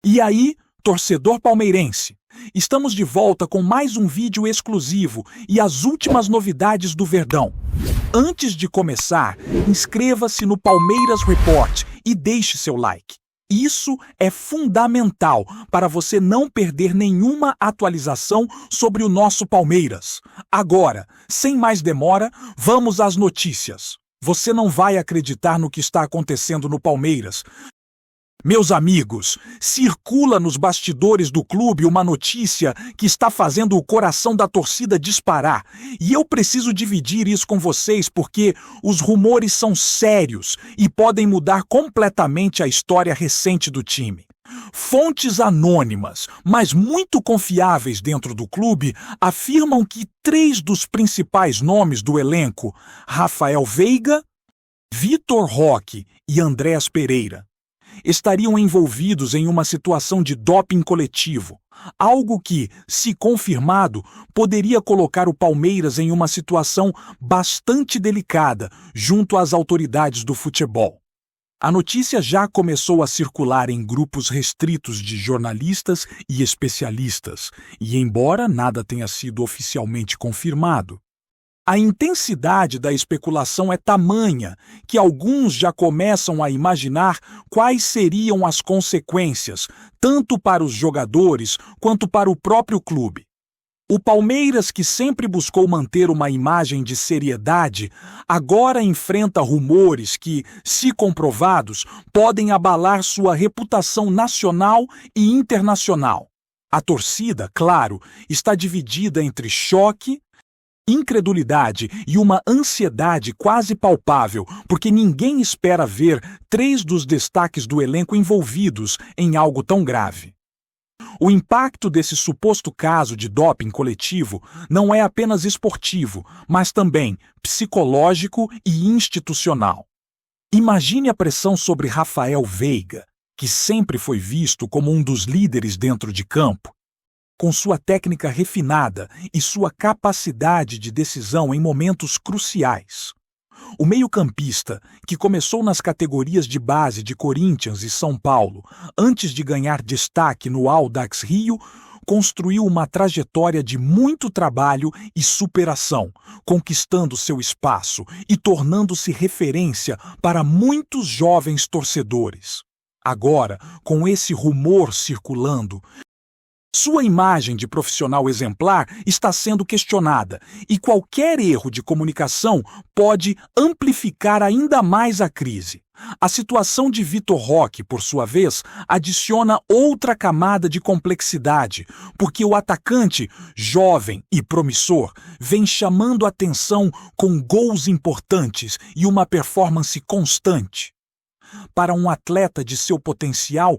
E aí, torcedor palmeirense, estamos de volta com mais um vídeo exclusivo e as últimas novidades do Verdão. Antes de começar, inscreva-se no Palmeiras Report e deixe seu like. Isso é fundamental para você não perder nenhuma atualização sobre o nosso Palmeiras. Agora, sem mais demora, vamos às notícias. Você não vai acreditar no que está acontecendo no Palmeiras. Meus amigos, circula nos bastidores do clube uma notícia que está fazendo o coração da torcida disparar. E eu preciso dividir isso com vocês porque os rumores são sérios e podem mudar completamente a história recente do time. Fontes anônimas, mas muito confiáveis dentro do clube, afirmam que 3 dos principais nomes do elenco, Rafael Veiga, Vitor Roque e Andréas Pereira, estariam envolvidos em uma situação de doping coletivo, algo que, se confirmado, poderia colocar o Palmeiras em uma situação bastante delicada junto às autoridades do futebol. A notícia já começou a circular em grupos restritos de jornalistas e especialistas, e embora nada tenha sido oficialmente confirmado, a intensidade da especulação é tamanha que alguns já começam a imaginar quais seriam as consequências, tanto para os jogadores quanto para o próprio clube. O Palmeiras, que sempre buscou manter uma imagem de seriedade, agora enfrenta rumores que, se comprovados, podem abalar sua reputação nacional e internacional. A torcida, claro, está dividida entre choque, incredulidade e uma ansiedade quase palpável, porque ninguém espera ver 3 dos destaques do elenco envolvidos em algo tão grave. O impacto desse suposto caso de doping coletivo não é apenas esportivo, mas também psicológico e institucional. Imagine a pressão sobre Rafael Veiga, que sempre foi visto como um dos líderes dentro de campo. Com sua técnica refinada e sua capacidade de decisão em momentos cruciais. O meio-campista, que começou nas categorias de base de Corinthians e São Paulo, antes de ganhar destaque no Audax Rio, construiu uma trajetória de muito trabalho e superação, conquistando seu espaço e tornando-se referência para muitos jovens torcedores. Agora, com esse rumor circulando, sua imagem de profissional exemplar está sendo questionada e qualquer erro de comunicação pode amplificar ainda mais a crise. A situação de Vitor Roque, por sua vez, adiciona outra camada de complexidade, porque o atacante, jovem e promissor, vem chamando atenção com gols importantes e uma performance constante. Para um atleta de seu potencial,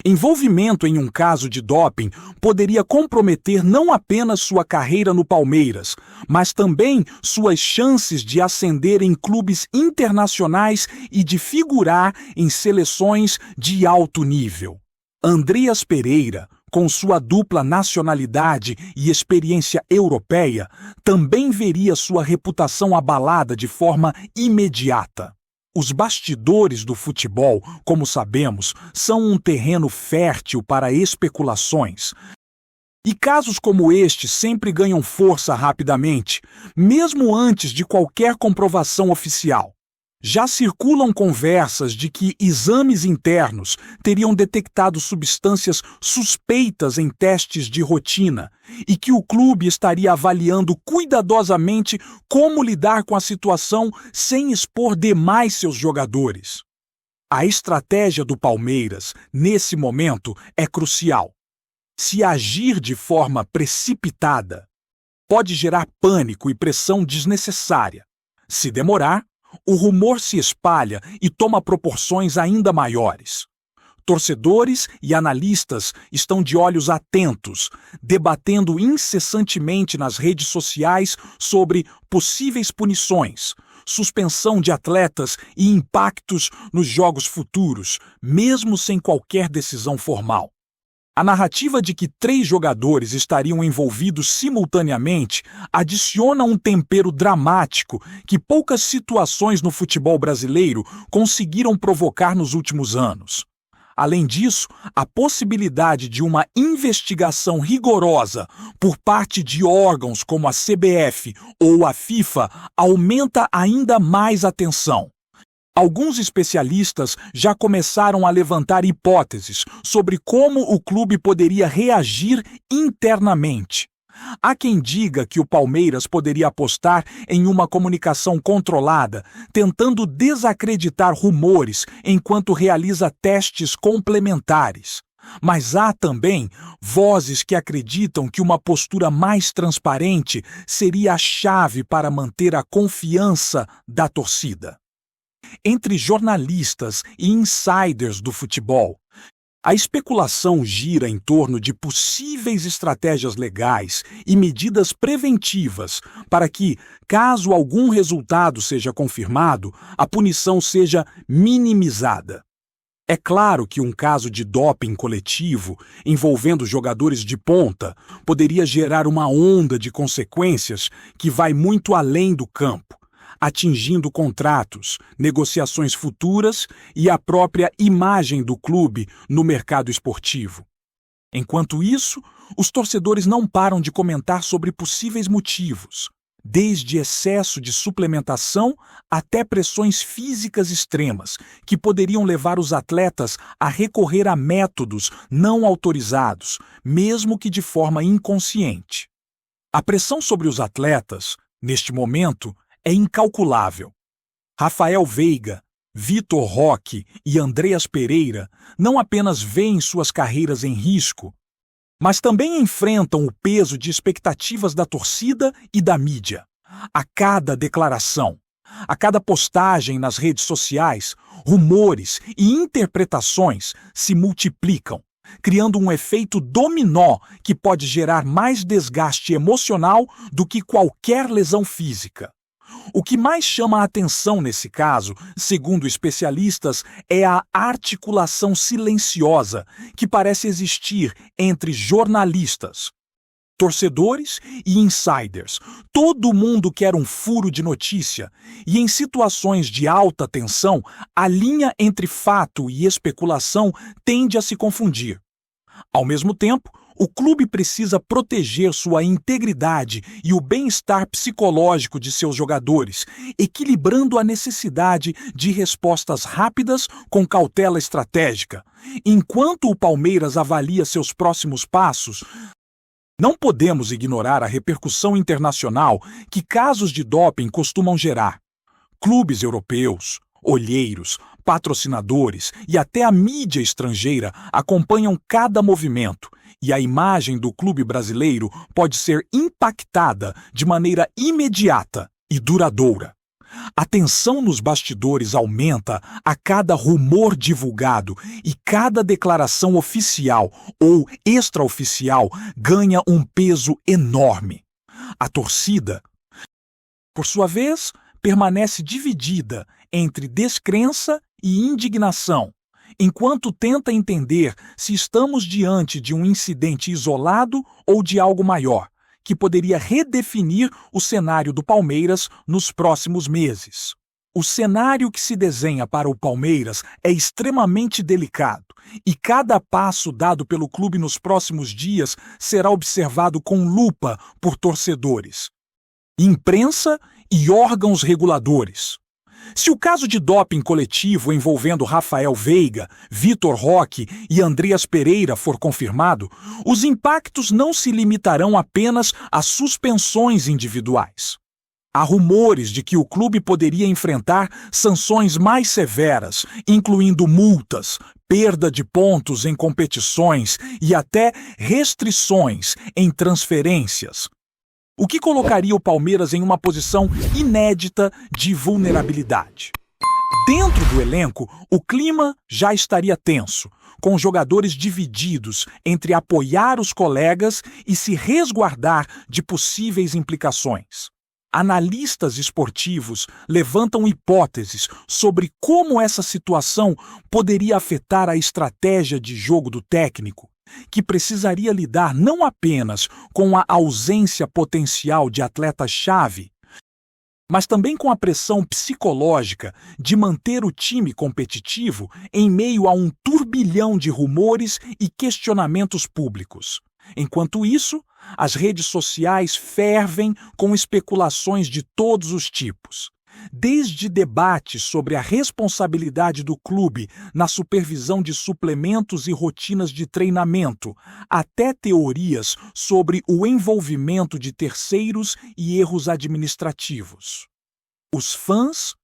envolvimento em um caso de doping poderia comprometer não apenas sua carreira no Palmeiras, mas também suas chances de ascender em clubes internacionais e de figurar em seleções de alto nível. Andréas Pereira, com sua dupla nacionalidade e experiência europeia, também veria sua reputação abalada de forma imediata. Os bastidores do futebol, como sabemos, são um terreno fértil para especulações. E casos como este sempre ganham força rapidamente, mesmo antes de qualquer comprovação oficial. Já circulam conversas de que exames internos teriam detectado substâncias suspeitas em testes de rotina e que o clube estaria avaliando cuidadosamente como lidar com a situação sem expor demais seus jogadores. A estratégia do Palmeiras, nesse momento, é crucial. Se agir de forma precipitada, pode gerar pânico e pressão desnecessária. Se demorar, o rumor se espalha e toma proporções ainda maiores. Torcedores e analistas estão de olhos atentos, debatendo incessantemente nas redes sociais sobre possíveis punições, suspensão de atletas e impactos nos jogos futuros, mesmo sem qualquer decisão formal. A narrativa de que 3 jogadores estariam envolvidos simultaneamente adiciona um tempero dramático que poucas situações no futebol brasileiro conseguiram provocar nos últimos anos. Além disso, a possibilidade de uma investigação rigorosa por parte de órgãos como a CBF ou a FIFA aumenta ainda mais a tensão. Alguns especialistas já começaram a levantar hipóteses sobre como o clube poderia reagir internamente. Há quem diga que o Palmeiras poderia apostar em uma comunicação controlada, tentando desacreditar rumores enquanto realiza testes complementares. Mas há também vozes que acreditam que uma postura mais transparente seria a chave para manter a confiança da torcida. Entre jornalistas e insiders do futebol, a especulação gira em torno de possíveis estratégias legais e medidas preventivas para que, caso algum resultado seja confirmado, a punição seja minimizada. É claro que um caso de doping coletivo envolvendo jogadores de ponta poderia gerar uma onda de consequências que vai muito além do campo, atingindo contratos, negociações futuras e a própria imagem do clube no mercado esportivo. Enquanto isso, os torcedores não param de comentar sobre possíveis motivos, desde excesso de suplementação até pressões físicas extremas, que poderiam levar os atletas a recorrer a métodos não autorizados, mesmo que de forma inconsciente. A pressão sobre os atletas, neste momento, é incalculável. Rafael Veiga, Vitor Roque e Andreas Pereira não apenas veem suas carreiras em risco, mas também enfrentam o peso de expectativas da torcida e da mídia. A cada declaração, a cada postagem nas redes sociais, rumores e interpretações se multiplicam, criando um efeito dominó que pode gerar mais desgaste emocional do que qualquer lesão física. O que mais chama a atenção nesse caso, segundo especialistas, é a articulação silenciosa que parece existir entre jornalistas, torcedores e insiders. Todo mundo quer um furo de notícia e, em situações de alta tensão, a linha entre fato e especulação tende a se confundir. Ao mesmo tempo, o clube precisa proteger sua integridade e o bem-estar psicológico de seus jogadores, equilibrando a necessidade de respostas rápidas com cautela estratégica. Enquanto o Palmeiras avalia seus próximos passos, não podemos ignorar a repercussão internacional que casos de doping costumam gerar. Clubes europeus, olheiros, patrocinadores e até a mídia estrangeira acompanham cada movimento, e a imagem do clube brasileiro pode ser impactada de maneira imediata e duradoura. A tensão nos bastidores aumenta a cada rumor divulgado e cada declaração oficial ou extraoficial ganha um peso enorme. A torcida, por sua vez, permanece dividida entre descrença e indignação, enquanto tenta entender se estamos diante de um incidente isolado ou de algo maior, que poderia redefinir o cenário do Palmeiras nos próximos meses. O cenário que se desenha para o Palmeiras é extremamente delicado e cada passo dado pelo clube nos próximos dias será observado com lupa por torcedores, imprensa e órgãos reguladores. Se o caso de doping coletivo envolvendo Rafael Veiga, Vitor Roque e Andreas Pereira for confirmado, os impactos não se limitarão apenas a suspensões individuais. Há rumores de que o clube poderia enfrentar sanções mais severas, incluindo multas, perda de pontos em competições e até restrições em transferências, o que colocaria o Palmeiras em uma posição inédita de vulnerabilidade. Dentro do elenco, o clima já estaria tenso, com jogadores divididos entre apoiar os colegas e se resguardar de possíveis implicações. Analistas esportivos levantam hipóteses sobre como essa situação poderia afetar a estratégia de jogo do técnico, que precisaria lidar não apenas com a ausência potencial de atleta-chave, mas também com a pressão psicológica de manter o time competitivo em meio a um turbilhão de rumores e questionamentos públicos. Enquanto isso, as redes sociais fervem com especulações de todos os tipos. Desde debates sobre a responsabilidade do clube na supervisão de suplementos e rotinas de treinamento, até teorias sobre o envolvimento de terceiros e erros administrativos. Os fãs,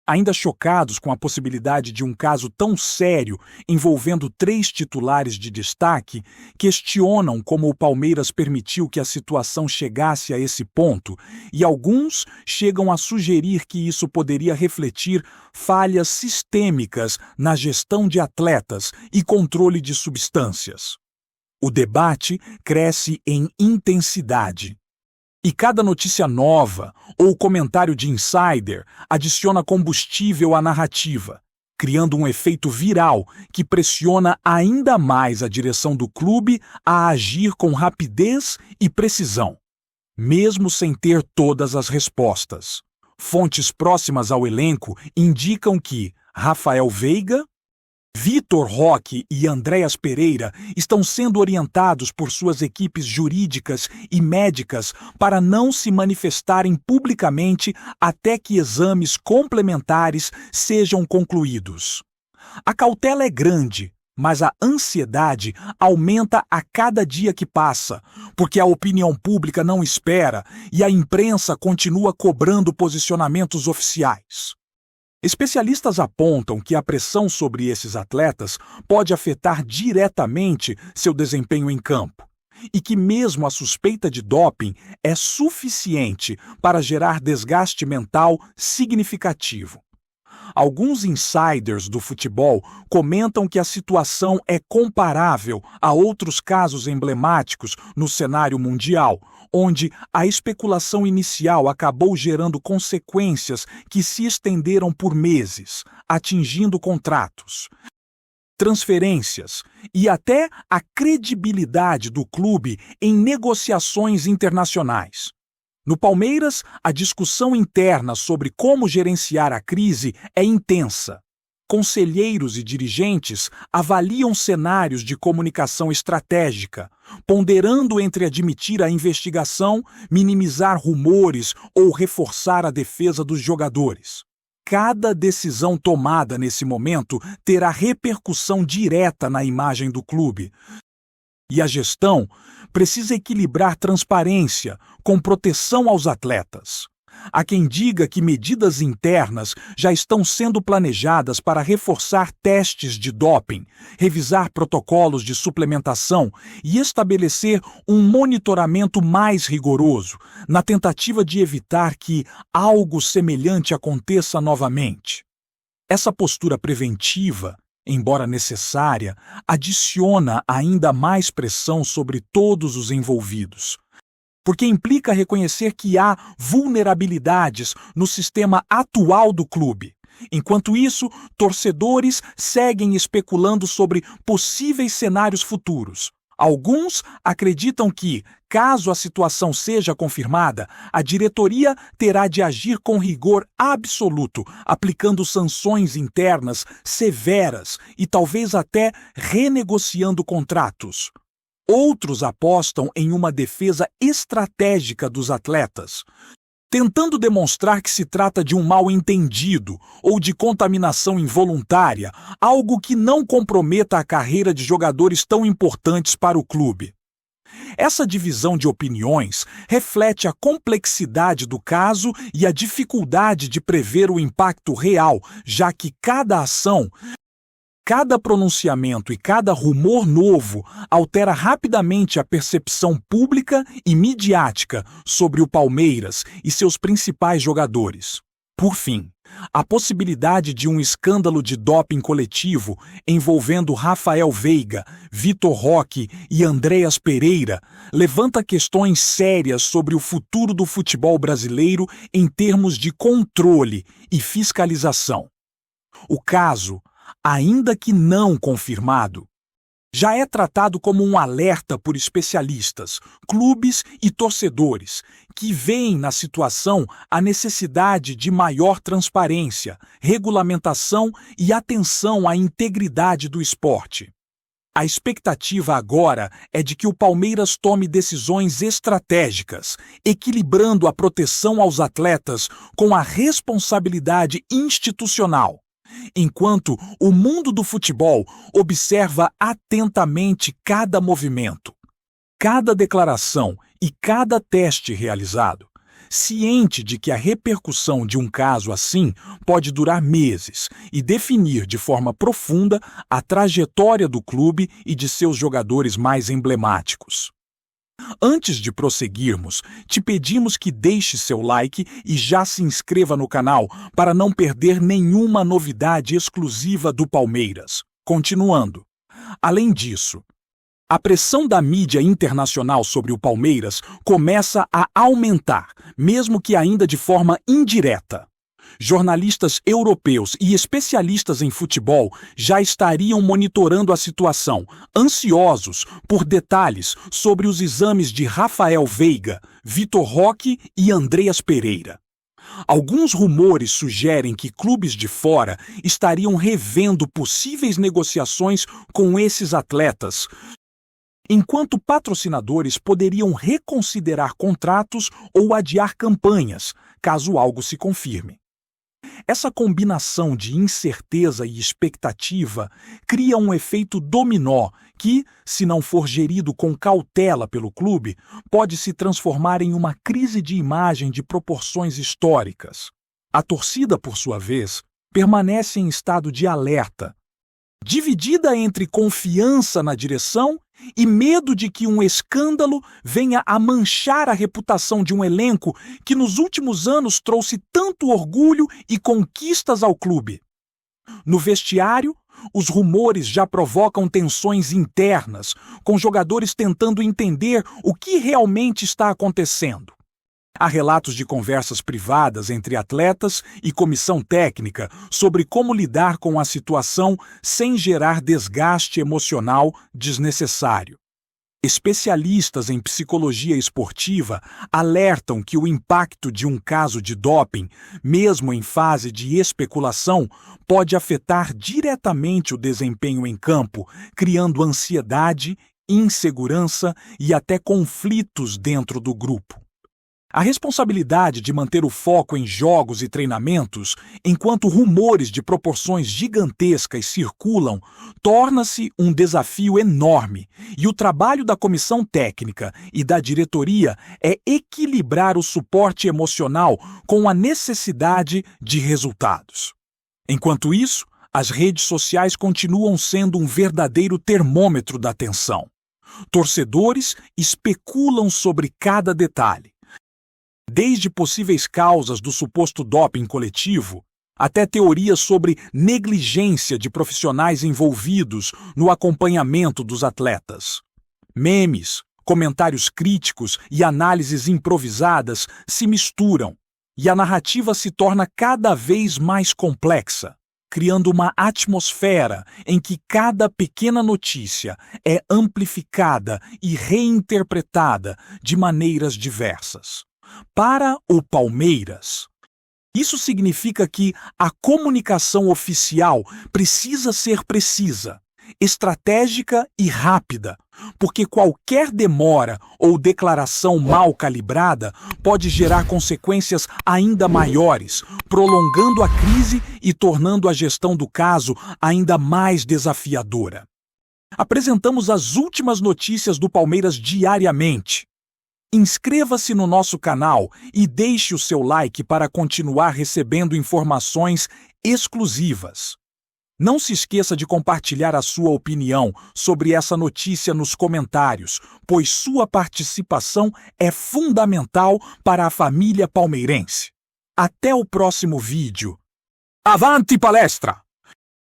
ainda chocados com a possibilidade de um caso tão sério envolvendo 3 titulares de destaque, questionam como o Palmeiras permitiu que a situação chegasse a esse ponto, e alguns chegam a sugerir que isso poderia refletir falhas sistêmicas na gestão de atletas e controle de substâncias. O debate cresce em intensidade. E cada notícia nova ou comentário de insider adiciona combustível à narrativa, criando um efeito viral que pressiona ainda mais a direção do clube a agir com rapidez e precisão, mesmo sem ter todas as respostas. Fontes próximas ao elenco indicam que Rafael Veiga, Vitor Roque e Andréas Pereira estão sendo orientados por suas equipes jurídicas e médicas para não se manifestarem publicamente até que exames complementares sejam concluídos. A cautela é grande, mas a ansiedade aumenta a cada dia que passa, porque a opinião pública não espera e a imprensa continua cobrando posicionamentos oficiais. Especialistas apontam que a pressão sobre esses atletas pode afetar diretamente seu desempenho em campo, e que mesmo a suspeita de doping é suficiente para gerar desgaste mental significativo. Alguns insiders do futebol comentam que a situação é comparável a outros casos emblemáticos no cenário mundial, onde a especulação inicial acabou gerando consequências que se estenderam por meses, atingindo contratos, transferências e até a credibilidade do clube em negociações internacionais. No Palmeiras, a discussão interna sobre como gerenciar a crise é intensa. Conselheiros e dirigentes avaliam cenários de comunicação estratégica, ponderando entre admitir a investigação, minimizar rumores ou reforçar a defesa dos jogadores. Cada decisão tomada nesse momento terá repercussão direta na imagem do clube. E a gestão precisa equilibrar transparência com proteção aos atletas. Há quem diga que medidas internas já estão sendo planejadas para reforçar testes de doping, revisar protocolos de suplementação e estabelecer um monitoramento mais rigoroso, na tentativa de evitar que algo semelhante aconteça novamente. Essa postura preventiva, embora necessária, adiciona ainda mais pressão sobre todos os envolvidos, porque implica reconhecer que há vulnerabilidades no sistema atual do clube. Enquanto isso, torcedores seguem especulando sobre possíveis cenários futuros. Alguns acreditam que, caso a situação seja confirmada, a diretoria terá de agir com rigor absoluto, aplicando sanções internas severas e talvez até renegociando contratos. Outros apostam em uma defesa estratégica dos atletas, tentando demonstrar que se trata de um mal-entendido ou de contaminação involuntária, algo que não comprometa a carreira de jogadores tão importantes para o clube. Essa divisão de opiniões reflete a complexidade do caso e a dificuldade de prever o impacto real, já que cada ação, cada pronunciamento e cada rumor novo altera rapidamente a percepção pública e midiática sobre o Palmeiras e seus principais jogadores. Por fim, a possibilidade de um escândalo de doping coletivo envolvendo Rafael Veiga, Vitor Roque e Andréas Pereira levanta questões sérias sobre o futuro do futebol brasileiro em termos de controle e fiscalização. O caso, ainda que não confirmado, já é tratado como um alerta por especialistas, clubes e torcedores, que veem na situação a necessidade de maior transparência, regulamentação e atenção à integridade do esporte. A expectativa agora é de que o Palmeiras tome decisões estratégicas, equilibrando a proteção aos atletas com a responsabilidade institucional, enquanto o mundo do futebol observa atentamente cada movimento, cada declaração e cada teste realizado, ciente de que a repercussão de um caso assim pode durar meses e definir de forma profunda a trajetória do clube e de seus jogadores mais emblemáticos. Antes de prosseguirmos, te pedimos que deixe seu like e já se inscreva no canal para não perder nenhuma novidade exclusiva do Palmeiras. Continuando. Além disso, a pressão da mídia internacional sobre o Palmeiras começa a aumentar, mesmo que ainda de forma indireta. Jornalistas europeus e especialistas em futebol já estariam monitorando a situação, ansiosos por detalhes sobre os exames de Rafael Veiga, Vitor Roque e Andreas Pereira. Alguns rumores sugerem que clubes de fora estariam revendo possíveis negociações com esses atletas, enquanto patrocinadores poderiam reconsiderar contratos ou adiar campanhas, caso algo se confirme. Essa combinação de incerteza e expectativa cria um efeito dominó que, se não for gerido com cautela pelo clube, pode se transformar em uma crise de imagem de proporções históricas. A torcida, por sua vez, permanece em estado de alerta, dividida entre confiança na direção e medo de que um escândalo venha a manchar a reputação de um elenco que nos últimos anos trouxe tanto orgulho e conquistas ao clube. No vestiário, os rumores já provocam tensões internas, com jogadores tentando entender o que realmente está acontecendo. Há relatos de conversas privadas entre atletas e comissão técnica sobre como lidar com a situação sem gerar desgaste emocional desnecessário. Especialistas em psicologia esportiva alertam que o impacto de um caso de doping, mesmo em fase de especulação, pode afetar diretamente o desempenho em campo, criando ansiedade, insegurança e até conflitos dentro do grupo. A responsabilidade de manter o foco em jogos e treinamentos, enquanto rumores de proporções gigantescas circulam, torna-se um desafio enorme, e o trabalho da comissão técnica e da diretoria é equilibrar o suporte emocional com a necessidade de resultados. Enquanto isso, as redes sociais continuam sendo um verdadeiro termômetro da tensão. Torcedores especulam sobre cada detalhe, desde possíveis causas do suposto doping coletivo, até teorias sobre negligência de profissionais envolvidos no acompanhamento dos atletas. Memes, comentários críticos e análises improvisadas se misturam, e a narrativa se torna cada vez mais complexa, criando uma atmosfera em que cada pequena notícia é amplificada e reinterpretada de maneiras diversas. Para o Palmeiras, isso significa que a comunicação oficial precisa ser precisa, estratégica e rápida, porque qualquer demora ou declaração mal calibrada pode gerar consequências ainda maiores, prolongando a crise e tornando a gestão do caso ainda mais desafiadora. Apresentamos as últimas notícias do Palmeiras diariamente. Inscreva-se no nosso canal e deixe o seu like para continuar recebendo informações exclusivas. Não se esqueça de compartilhar a sua opinião sobre essa notícia nos comentários, pois sua participação é fundamental para a família palmeirense. Até o próximo vídeo. Avante palestra!